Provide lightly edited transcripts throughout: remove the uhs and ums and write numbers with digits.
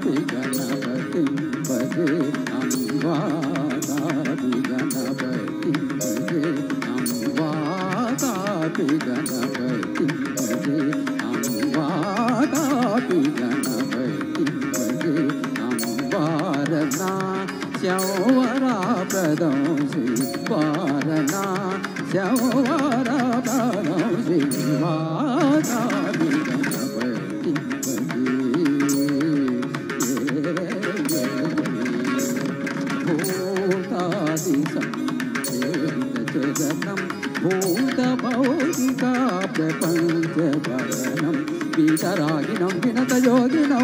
वादापि गणपतिं भजे वादापि गणपतिं भजे वादापि गणपतिं भजे वादापि गणपतिं भजे वारणा श्यौवरा प्रदं श्री वारणा श्यौवरा प्रदं श्री वादापि गणपतिं भजे भूतादिसंचरणं भूतभौतिका प्रपञ्चभरणं वीतरागिणं विनतयोगिनौ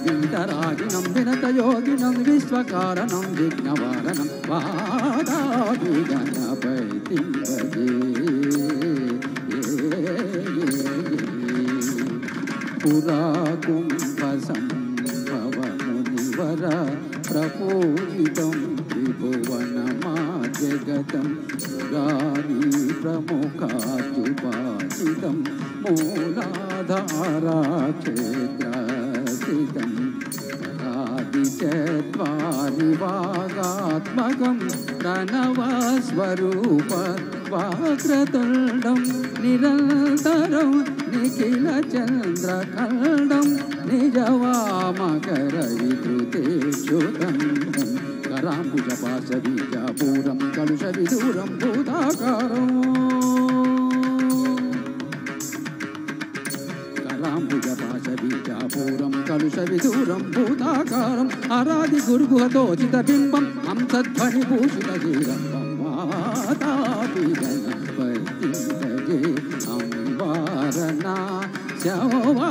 वीतरागिणं विनतयोगिनं विश्वकारणं विघ्नवारणं वादापि गणपतिं भजे पुरा कुम्भसम्भवमुनिवर प्रपूजितं त्रिभुवनमाजगतं पुरारी प्रमुखाद्युपासितं मूलाधाराक्षेत्रस्थितं आदिचत्वारिभागात्मकं प्रणवस्वरूपवाक्रतुण्डं निरन्तरं निखिलचन्द्रखण्डं निजवामकरविकृतेक्षुतं कराम्बुजपाशबीजापूरं कलुषविदूरं भूताकारम् कराम्बुजपाशबीजापूरं कलुषविदूरं भूताकारम् आरादिगुरुगुहतोचितबिम्बं हंसध्वनिभूषितशीलं वादापि गणपतिं भजे वारणा श्यौवरा